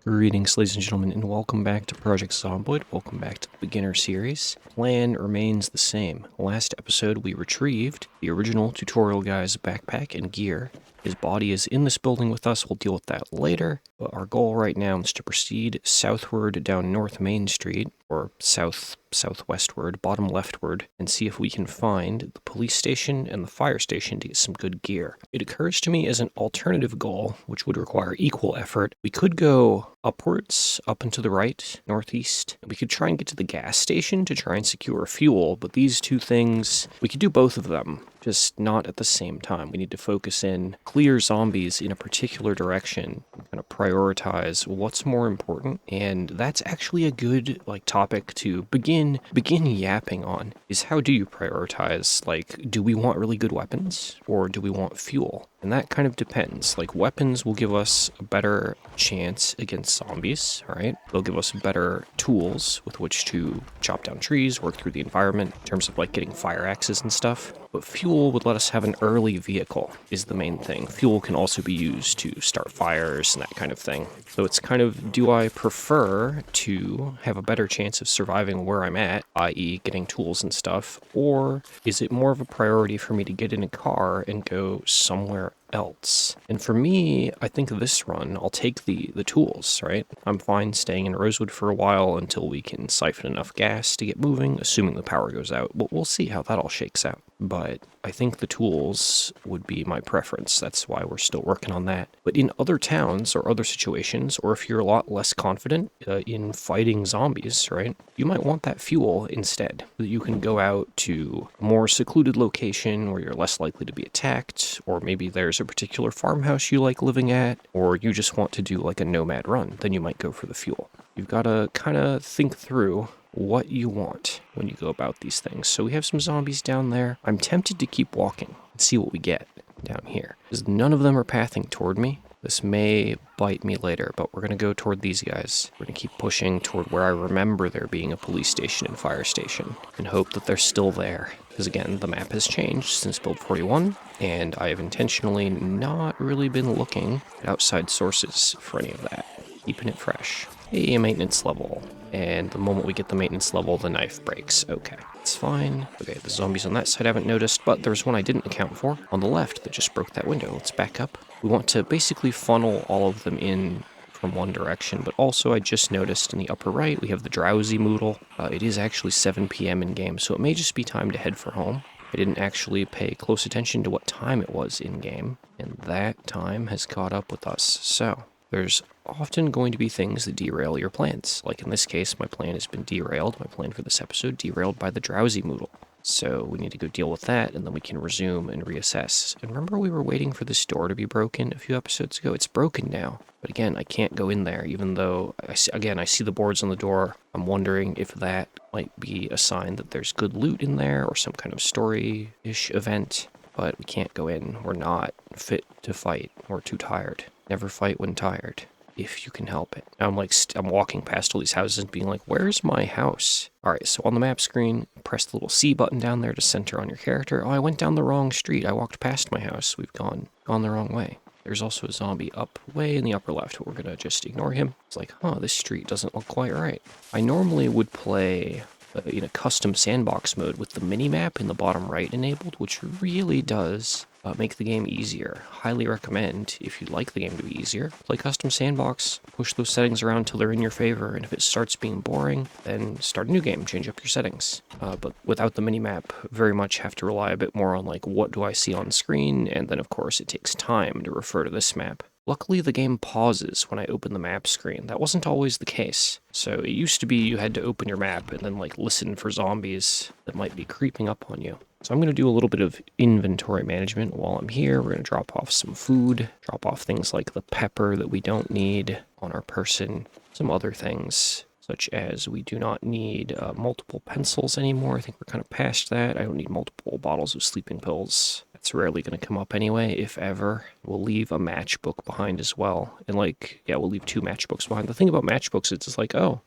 Greetings, ladies and gentlemen, and welcome back to Project Zomboid. Welcome back to the beginner series. Plan remains the same. Last episode, we retrieved the original tutorial guy's backpack and gear. His body is in this building with us. We'll deal with that later. But our goal right now is to proceed southward down North Main Street, or southwestward, bottom leftward, and see if we can find the police station and the fire station to get some good gear. It occurs to me as an alternative goal, which would require equal effort. We could go upwards, up and to the right, northeast. We could try and get to the gas station to try and secure fuel, but these two things, we could do both of them, just not at the same time. We need to focus in, clear zombies in a particular direction, kind of prioritize what's more important, and that's actually a good topic to begin yapping on, is how do you prioritize? Do we want really good weapons, or do we want fuel? And that kind of depends. Weapons will give us a better chance against zombies, right? They'll give us better tools with which to chop down trees, work through the environment, in terms of getting fire axes and stuff. But fuel would let us have an early vehicle, is the main thing. Fuel can also be used to start fires and that kind of thing. So it's kind of, do I prefer to have a better chance of surviving where I'm at, i.e. getting tools and stuff, or is it more of a priority for me to get in a car and go somewhere else? And for me, I think this run, I'll take the tools, right? I'm fine staying in Rosewood for a while until we can siphon enough gas to get moving, assuming the power goes out. But we'll see how that all shakes out. But I think the tools would be my preference. That's why we're still working on that. But in other towns or other situations, or if you're a lot less confident in fighting zombies, right, you might want that fuel instead. So that you can go out to a more secluded location where you're less likely to be attacked, or maybe there's a particular farmhouse you like living at, or you just want to do a nomad run. Then you might go for the fuel. You've got to kind of think through what you want when you go about these things. So we have some zombies down there. I'm tempted to keep walking and see what we get down here, because none of them are pathing toward me. This may bite me later, but we're going to go toward these guys. We're going to keep pushing toward where I remember there being a police station and fire station, and hope that they're still there. Because again, the map has changed since build 41, and I have intentionally not really been looking at outside sources for any of that. Keeping it fresh. Hey, a maintenance level. And the moment we get the maintenance level, the knife breaks. Okay, it's fine. Okay, the zombies on that side I haven't noticed, but there's one I didn't account for on the left that just broke that window. Let's back up. We want to basically funnel all of them in from one direction, but also I just noticed in the upper right, we have the drowsy moodle. It is actually 7 p.m. in game, so it may just be time to head for home. I didn't actually pay close attention to what time it was in game, and that time has caught up with us. So there's often going to be things that derail your plans. Like in this case, my plan has been derailed. My plan for this episode, derailed by the drowsy moodle. So we need to go deal with that, and then we can resume and reassess. And remember we were waiting for this door to be broken a few episodes ago? It's broken now. But again, I can't go in there, even though, I see the boards on the door. I'm wondering if that might be a sign that there's good loot in there, or some kind of story-ish event. But we can't go in. We're not fit to fight. We're too tired. Never fight when tired, if you can help it. Now I'm walking past all these houses and being like, where's my house? All right, so on the map screen, press the little C button down there to center on your character. Oh, I went down the wrong street. I walked past my house. We've gone the wrong way. There's also a zombie up way in the upper left, but we're going to just ignore him. It's like, this street doesn't look quite right. I normally would play in a custom sandbox mode with the mini-map in the bottom right enabled, which really does make the game easier. Highly recommend, if you'd like the game to be easier, play custom sandbox, push those settings around till they're in your favor, and if it starts being boring, then start a new game, change up your settings. But without the minimap, very much have to rely a bit more on what do I see on screen, and then of course it takes time to refer to this map. Luckily, the game pauses when I open the map screen. That wasn't always the case. So it used to be you had to open your map and then listen for zombies that might be creeping up on you. So I'm going to do a little bit of inventory management while I'm here. We're going to drop off some food, drop off things like the pepper that we don't need on our person, some other things, such as we do not need multiple pencils anymore. I think we're kind of past that. I don't need multiple bottles of sleeping pills. That's rarely going to come up anyway, if ever. We'll leave a matchbook behind as well. And we'll leave 2 matchbooks behind. The thing about matchbooks, it's just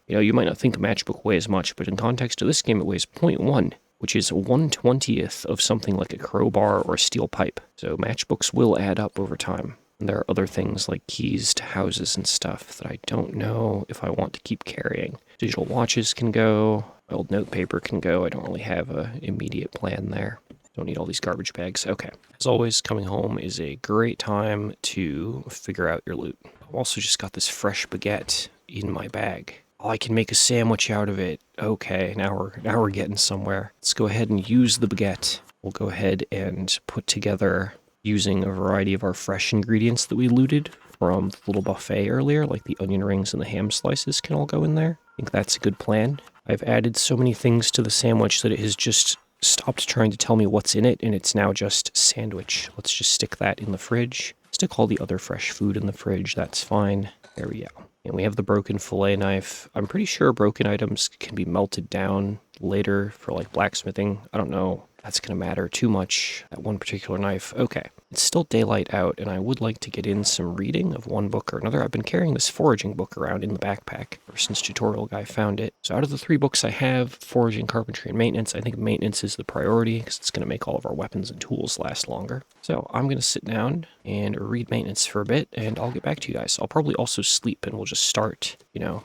you might not think a matchbook weighs much, but in context of this game, it weighs 0.1. Which is 1/20th of something like a crowbar or a steel pipe. So matchbooks will add up over time. And there are other things like keys to houses and stuff that I don't know if I want to keep carrying. Digital watches can go, old notepaper can go. I don't really have an immediate plan there. Don't need all these garbage bags. Okay. As always, coming home is a great time to figure out your loot. I've also just got this fresh baguette in my bag. Oh, I can make a sandwich out of it. Okay, now we're getting somewhere. Let's go ahead and use the baguette. We'll go ahead and put together, using a variety of our fresh ingredients that we looted from the little buffet earlier, like the onion rings and the ham slices can all go in there. I think that's a good plan. I've added so many things to the sandwich that it has just stopped trying to tell me what's in it, and it's now just sandwich. Let's just stick that in the fridge. Stick all the other fresh food in the fridge, that's fine. There we go. And we have the broken fillet knife. I'm pretty sure broken items can be melted down later for like blacksmithing. I don't know. That's going to matter too much, that one particular knife. Okay, it's still daylight out, and I would like to get in some reading of one book or another. I've been carrying this foraging book around in the backpack ever since Tutorial Guy found it. So out of the 3 books I have, foraging, carpentry, and maintenance, I think maintenance is the priority because it's going to make all of our weapons and tools last longer. So I'm going to sit down and read maintenance for a bit, and I'll get back to you guys. I'll probably also sleep, and we'll just start,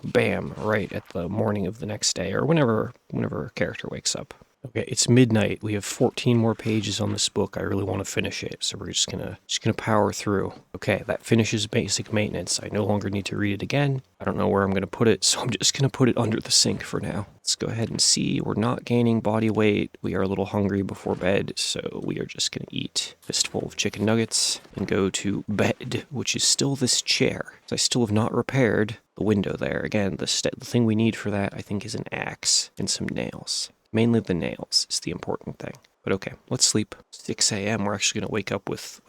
bam, right at the morning of the next day, or whenever a character wakes up. Okay, it's midnight. We have 14 more pages on this book. I really want to finish it, so we're just gonna power through. Okay, that finishes basic maintenance. I no longer need to read it again. I don't know where I'm gonna put it, so I'm just gonna put it under the sink for now. Let's go ahead and see. We're not gaining body weight. We are a little hungry before bed, so we are just gonna eat a fistful of chicken nuggets and go to bed, which is still this chair. I still have not repaired the window there. Again, the thing we need for that, I think, is an axe and some nails. Mainly the nails is the important thing. But okay, let's sleep. 6 a.m. We're actually going to wake up with...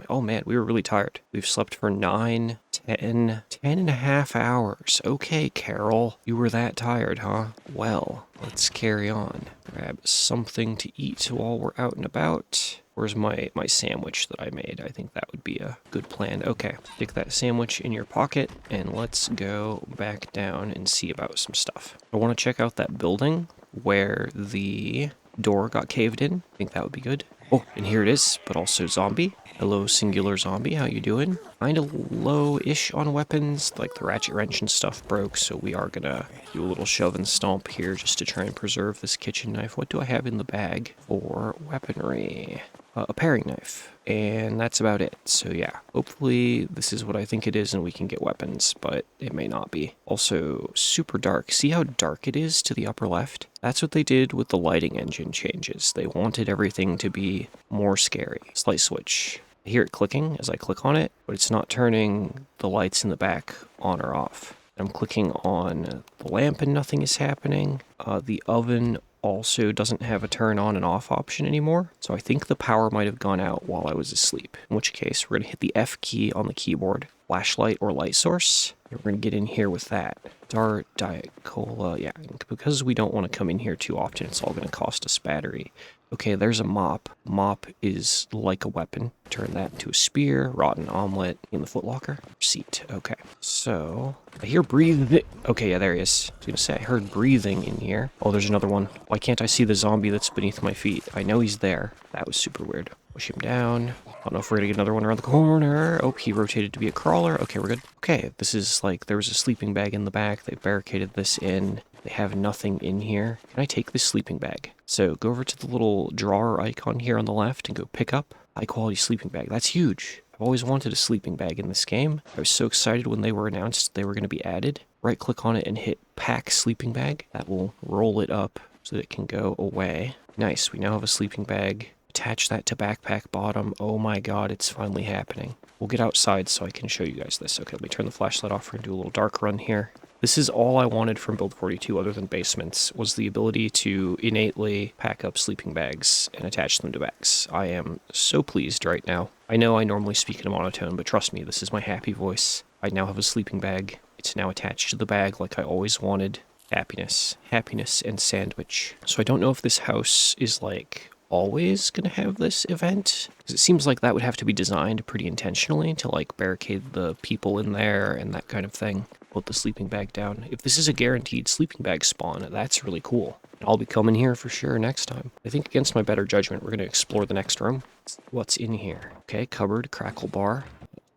Oh man, we were really tired. We've slept for 10 and a half hours. Okay, Carol, you were that tired, huh? Well, let's carry on. Grab something to eat while we're out and about. Where's my sandwich that I made? I think that would be a good plan. Okay, stick that sandwich in your pocket, and let's go back down and see about some stuff. I want to check out that building where the door got caved in. I think that would be good. Oh, and here it is, but also zombie. Hello, singular zombie, how you doing? Kinda low-ish on weapons, like the ratchet wrench and stuff broke, so we are gonna do a little shove and stomp here just to try and preserve this kitchen knife. What do I have in the bag for weaponry? A paring knife, and that's about it. So yeah, hopefully this is what I think it is and we can get weapons, but it may not be. Also, super dark. See how dark it is to the upper left? That's what they did with the lighting engine changes. They wanted everything to be more scary. Light switch. I hear it clicking as I click on it, but it's not turning the lights in the back on or off. I'm clicking on the lamp and nothing is happening. The oven also doesn't have a turn on and off option anymore, so I think the power might have gone out while I was asleep, in which case we're going to hit the F key on the keyboard, flashlight or light source, and we're going to get in here with that. Dart, Diet Cola, yeah, because we don't want to come in here too often, it's all going to cost us battery. Okay, there's a mop. Mop is like a weapon. Turn that into a spear, rotten omelet in the footlocker. Seat, okay. So, I hear breathing. Okay, yeah, there he is. I was gonna say, I heard breathing in here. Oh, there's another one. Why can't I see the zombie that's beneath my feet? I know he's there. That was super weird. Push him down. I don't know if we're gonna get another one around the corner. Oh, he rotated to be a crawler. Okay, we're good. Okay, this is like, there was a sleeping bag in the back. They barricaded this in. They have nothing in here. Can I take this sleeping bag? So go over to the little drawer icon here on the left and go pick up high quality sleeping bag. That's huge. I've always wanted a sleeping bag in this game. I was so excited when they were announced they were going to be added. Right click on it and hit pack sleeping bag. That will roll it up so that it can go away. Nice, we now have a sleeping bag. Attach that to backpack bottom. Oh my god, it's finally happening. We'll get outside so I can show you guys this. Okay, let me turn the flashlight off and do a little dark run here. This is all I wanted from Build 42 other than basements, was the ability to innately pack up sleeping bags and attach them to bags. I am so pleased right now. I know I normally speak in a monotone, but trust me, this is my happy voice. I now have a sleeping bag. It's now attached to the bag like I always wanted. Happiness. Happiness and sandwich. So I don't know if this house is like always gonna have this event, because it seems like that would have to be designed pretty intentionally to like barricade the people in there and that kind of thing. Put the sleeping bag down. If this is a guaranteed sleeping bag spawn, that's really cool. I'll be coming here for sure next time. I think against my better judgment, we're gonna explore the next room. What's in here? Okay, cupboard, crackle bar,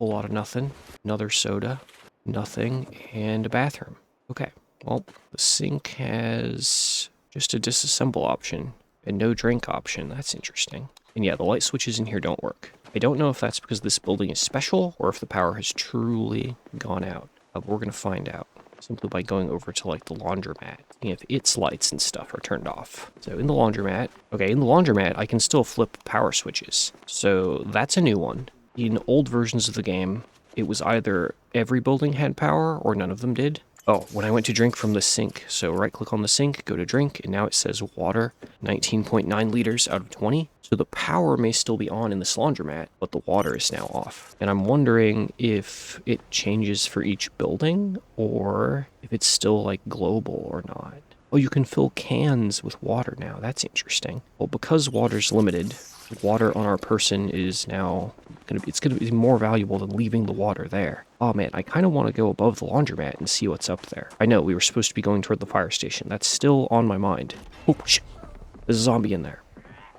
whole lot of nothing. Another soda, nothing, and a bathroom. Okay, well, the sink has just a disassemble option and no drink option. That's interesting. And yeah, the light switches in here don't work. I don't know if that's because this building is special or if the power has truly gone out. But we're going to find out simply by going over to like the laundromat, seeing if its lights and stuff are turned off. So in the laundromat, I can still flip power switches. So that's a new one. In old versions of the game, it was either every building had power or none of them did. Oh, when I went to drink from the sink, so right click on the sink, go to drink, and now it says water, 19.9 liters out of 20. So the power may still be on in this laundromat, but the water is now off. And I'm wondering if it changes for each building or if it's still like global or not. Oh, you can fill cans with water now. That's interesting. Well, because water's limited, water on our person is now it's gonna be more valuable than leaving the water there. Oh man, I kind of want to go above the laundromat and see what's up there. I know we were supposed to be going toward the fire station. That's still on my mind. Oh shit, there's a zombie in there.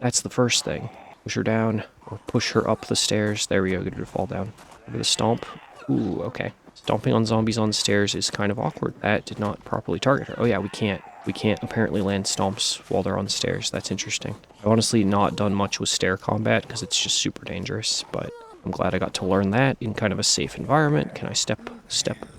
That's the first thing. Push her down or push her up the stairs. There we go. Get her to fall down. Give it a stomp. Ooh, okay. Stomping on zombies on stairs is kind of awkward. That did not properly target her. Oh yeah, we can't apparently land stomps while they're on stairs. That's interesting. I've honestly not done much with stair combat because it's just super dangerous, but I'm glad I got to learn that in kind of a safe environment. Can I step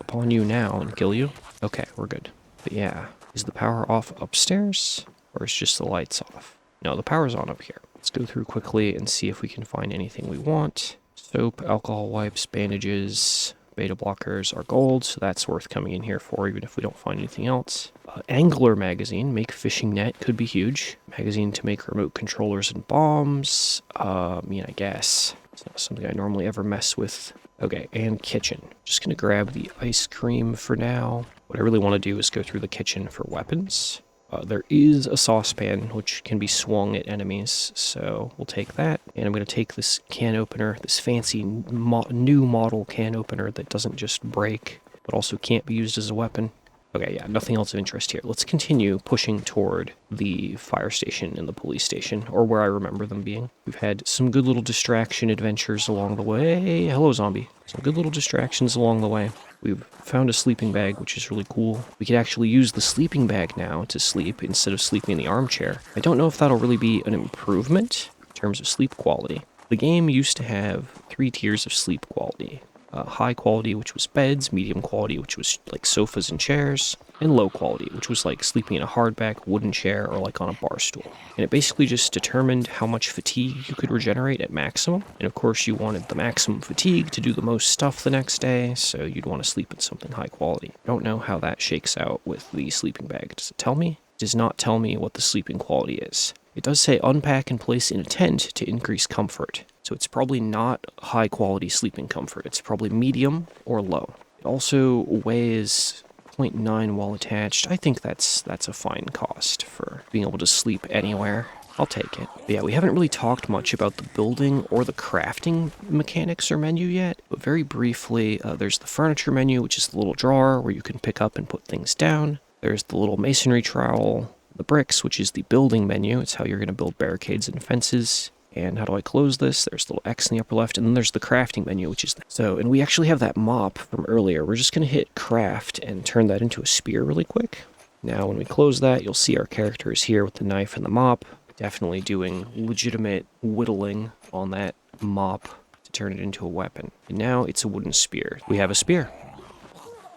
upon you now and kill you? Okay, we're good. But yeah, is the power off upstairs or is just the lights off? No, the power's on up here. Let's go through quickly and see if we can find anything we want. Soap, alcohol wipes, bandages, beta blockers are gold, so that's worth coming in here for, even if we don't find anything else. Angler magazine, make fishing net, could be huge. Magazine to make remote controllers and bombs. I guess. It's not something I normally ever mess with. Okay, and kitchen. Just gonna grab the ice cream for now. What I really want to do is go through the kitchen for weapons. There is a saucepan, which can be swung at enemies, so we'll take that. And I'm going to take this can opener, this fancy new model can opener that doesn't just break, but also can't be used as a weapon. Okay, yeah, nothing else of interest here. Let's continue pushing toward the fire station and the police station, or where I remember them being. We've had some good little distraction adventures along the way. Hello, zombie. Some good little distractions along the way. We've found a sleeping bag, which is really cool. We could actually use the sleeping bag now to sleep instead of sleeping in the armchair. I don't know if that'll really be an improvement in terms of sleep quality. The game used to have 3 tiers of sleep quality. High quality, which was beds, medium quality, which was like sofas and chairs, and low quality, which was like sleeping in a hardback wooden chair or like on a bar stool. And it basically just determined how much fatigue you could regenerate at maximum. And of course you wanted the maximum fatigue to do the most stuff the next day, so you'd want to sleep in something high quality. I don't know how that shakes out with the sleeping bag. Does it tell me? It does not tell me what the sleeping quality is. It does say unpack and place in a tent to increase comfort. So it's probably not high quality sleeping comfort. It's probably medium or low. It also weighs 0.9 while attached. I think that's a fine cost for being able to sleep anywhere. I'll take it. But yeah, we haven't really talked much about the building or the crafting mechanics or menu yet, but very briefly, there's the furniture menu, which is the little drawer where you can pick up and put things down. There's the little masonry trowel, the bricks, which is the building menu. It's how you're going to build barricades and fences. And how do I close this? There's the little X in the upper left, and then there's the crafting menu, which is so, and we actually have that mop from earlier. We're just going to hit craft and turn that into a spear really quick. Now, when we close that, you'll see our character is here with the knife and the mop, definitely doing legitimate whittling on that mop to turn it into a weapon. And now it's a wooden spear. We have a spear.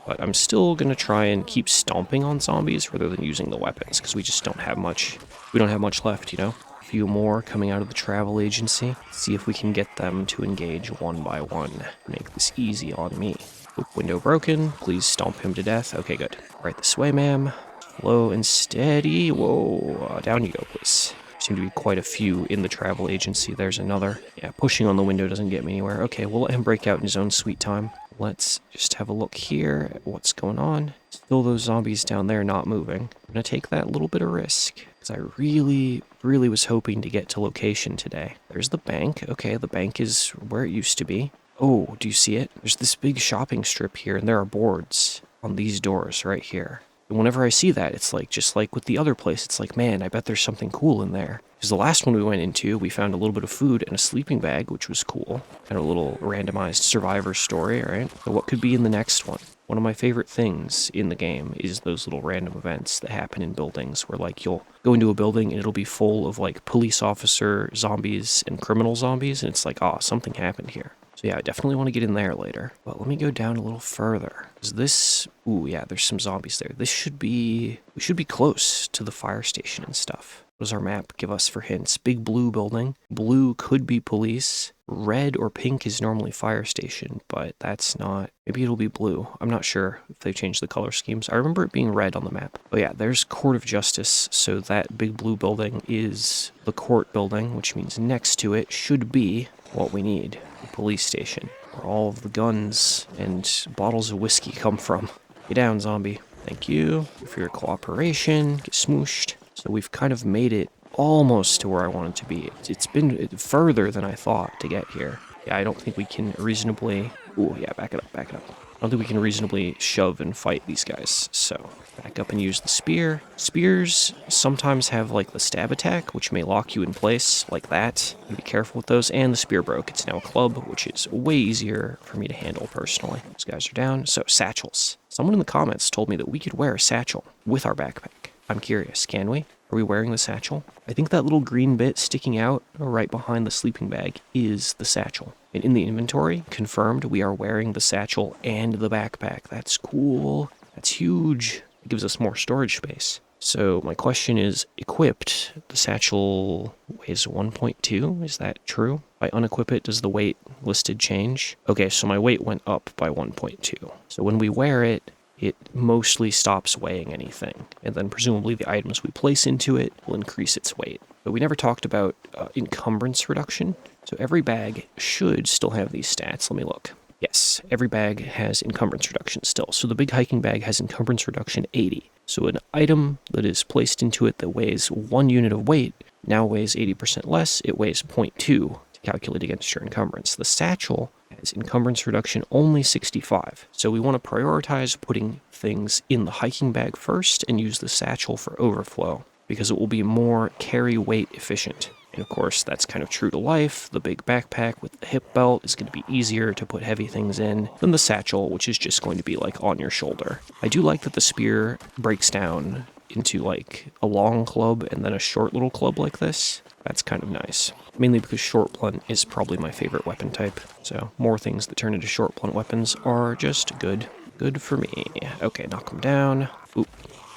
But I'm still going to try and keep stomping on zombies rather than using the weapons, because we just don't have much. We don't have much left, you know? A few more coming out of the travel agency. See if we can get them to engage one by one. Make this easy on me. Oop, window broken. Please stomp him to death. Okay, good. Right this way, ma'am. Slow and steady. Whoa. Down you go, please. Seem to be quite a few in the travel agency. There's another. Yeah, pushing on the window doesn't get me anywhere. Okay, we'll let him break out in his own sweet time. Let's just have a look here at what's going on. Still those zombies down there not moving. I'm gonna take that little bit of risk, because I really was hoping to get to location today. There's the bank. Okay, the bank is where it used to be. Oh, do you see it? There's this big shopping strip here, and there are boards on these doors right here. And whenever I see that, it's like, just like with the other place, it's like, man, I bet there's something cool in there. Because the last one we went into, we found a little bit of food and a sleeping bag, which was cool. Kind of a little randomized survivor story, right? So what could be in the next one? One of my favorite things in the game is those little random events that happen in buildings where, like, you'll go into a building and it'll be full of, like, police officer zombies and criminal zombies, and it's like, oh, something happened here. So yeah, I definitely want to get in there later. But let me go down a little further. Is this... Ooh, yeah, there's some zombies there. This should be... We should be close to the fire station and stuff. What does our map give us for hints? Big blue building. Blue could be police. Red or pink is normally fire station, but that's not... Maybe it'll be blue. I'm not sure if they've changed the color schemes. I remember it being red on the map. Oh yeah, there's Court of Justice. So that big blue building is the court building, which means next to it should be what we need. The police station, where all of the guns and bottles of whiskey come from. Get down, zombie. Thank you for your cooperation. Get smooshed. So we've kind of made it almost to where I wanted to be. It's been further than I thought to get here. Yeah, I don't think we can reasonably... Ooh, yeah, back it up, back it up. I don't think we can reasonably shove and fight these guys, so back up and use the spear. Spears sometimes have, like, the stab attack, which may lock you in place, like that. Be careful with those, and the spear broke. It's now a club, which is way easier for me to handle personally. These guys are down. So, satchels. Someone in the comments told me that we could wear a satchel with our backpack. I'm curious, can we? Are we wearing the satchel? I think that little green bit sticking out right behind the sleeping bag is the satchel. And in the inventory, confirmed, we are wearing the satchel and the backpack. That's cool. That's huge. It gives us more storage space. So my question is, equipped, the satchel weighs 1.2. Is that true? If I unequip it, does the weight listed change? Okay, so my weight went up by 1.2. So when we wear it, it mostly stops weighing anything, and then presumably the items we place into it will increase its weight. But we never talked about encumbrance reduction, so every bag should still have these stats. Let me look. Yes, every bag has encumbrance reduction still. So the big hiking bag has encumbrance reduction 80. So an item that is placed into it that weighs 1 unit of weight now weighs 80% less. It weighs 0.2 to calculate against your encumbrance. The satchel has encumbrance reduction only 65. So we want to prioritize putting things in the hiking bag first and use the satchel for overflow, because it will be more carry weight efficient. And of course, that's kind of true to life. The big backpack with the hip belt is going to be easier to put heavy things in than the satchel, which is just going to be like on your shoulder. I do like that the spear breaks down into like a long club and then a short little club like this. That's kind of nice. Mainly because short blunt is probably my favorite weapon type. So more things that turn into short blunt weapons are just good. Good for me. Okay, knock him down. Oop.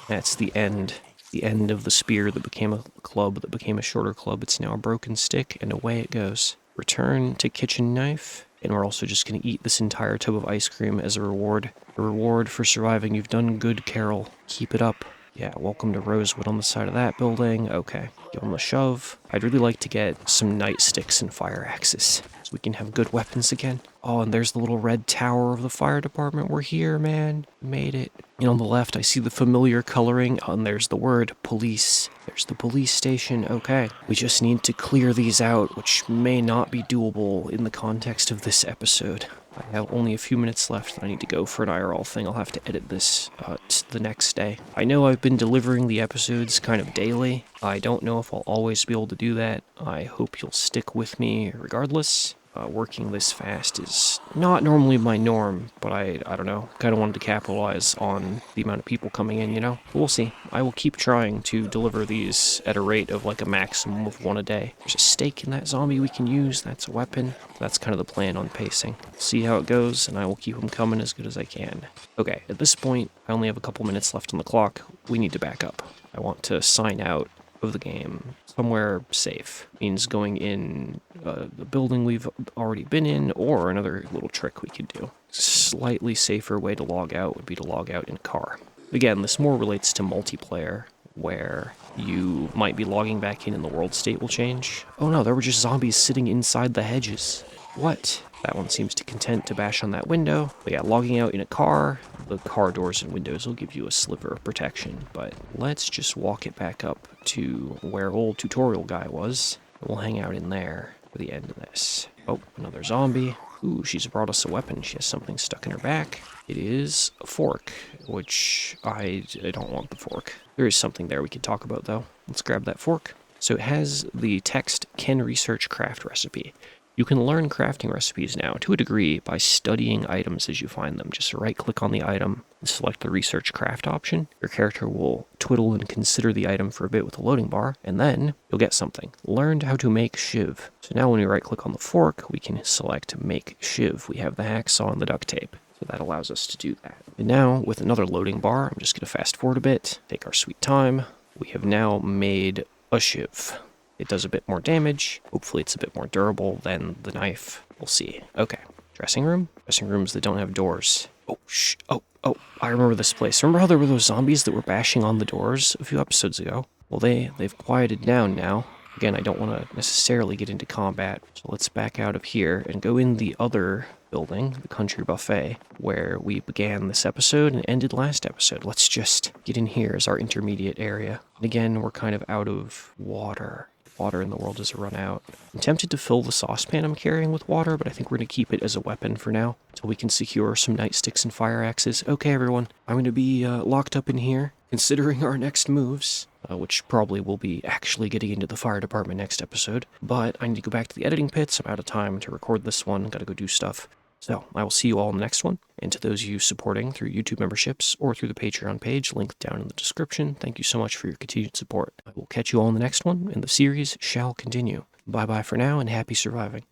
That's the end. The end of the spear that became a club, that became a shorter club. It's now a broken stick, and away it goes. Return to kitchen knife. And we're also just going to eat this entire tub of ice cream as a reward. A reward for surviving. You've done good, Carol. Keep it up. Yeah, welcome to Rosewood on the side of that building. Okay, give him a shove. I'd really like to get some nightsticks and fire axes so we can have good weapons again. Oh, and there's the little red tower of the fire department. We're here, man. We made it. And on the left, I see the familiar coloring. Oh, and there's the word police. There's the police station. Okay. We just need to clear these out, which may not be doable in the context of this episode. I have only a few minutes left, and I need to go for an IRL thing. I'll have to edit this the next day. I know I've been delivering the episodes kind of daily. I don't know if I'll always be able to do that. I hope you'll stick with me regardless. Working this fast is not normally my norm, but I don't know, kind of wanted to capitalize on the amount of people coming in, you know? But we'll see. I will keep trying to deliver these at a rate of like a maximum of 1 a day. There's a stake in that zombie we can use. That's a weapon. That's kind of the plan on pacing. See how it goes, and I will keep them coming as good as I can. Okay, at this point, I only have a couple minutes left on the clock. We need to back up. I want to sign out of the game somewhere safe. Means going in the building we've already been in, or another little trick we could do. Slightly safer way to log out would be to log out in a car. Again, this more relates to multiplayer, where you might be logging back in and the world state will change. Oh no, there were just zombies sitting inside the hedges. What? That one seems to content to bash on that window. But yeah, logging out in a car, the car doors and windows will give you a sliver of protection. But let's just walk it back up to where old tutorial guy was. We'll hang out in there for the end of this. Oh, another zombie. Ooh, she's brought us a weapon. She has something stuck in her back. It is a fork, which I don't want the fork. There is something there we could talk about, though. Let's grab that fork. So it has the text, can research craft recipe. You can learn crafting recipes now, to a degree, by studying items as you find them. Just right-click on the item and select the Research Craft option. Your character will twiddle and consider the item for a bit with a loading bar, and then you'll get something. Learned how to make shiv. So now when we right-click on the fork, we can select Make Shiv. We have the hacksaw and the duct tape. So that allows us to do that. And now, with another loading bar, I'm just going to fast forward a bit, take our sweet time. We have now made a shiv. It does a bit more damage. Hopefully it's a bit more durable than the knife. We'll see. Okay. Dressing room? Dressing rooms that don't have doors. Oh, oh, I remember this place. Remember how there were those zombies that were bashing on the doors a few episodes ago? Well, they've quieted down now. Again, I don't want to necessarily get into combat, so let's back out of here and go in the other building, the Country Buffet, where we began this episode and ended last episode. Let's just get in here as our intermediate area. And again, we're kind of out of water. Water in the world has run out. I'm tempted to fill the saucepan I'm carrying with water, but I think we're going to keep it as a weapon for now, until we can secure some nightsticks and fire axes. Okay, everyone, I'm going to be locked up in here, considering our next moves, which probably will be actually getting into the fire department next episode. But I need to go back to the editing pits. I'm out of time to record this one. Gotta go do stuff. So I will see you all in the next one. And to those of you supporting through YouTube memberships or through the Patreon page linked down in the description, thank you so much for your continued support. I will catch you all in the next one, and the series shall continue. Bye-bye for now, and happy surviving.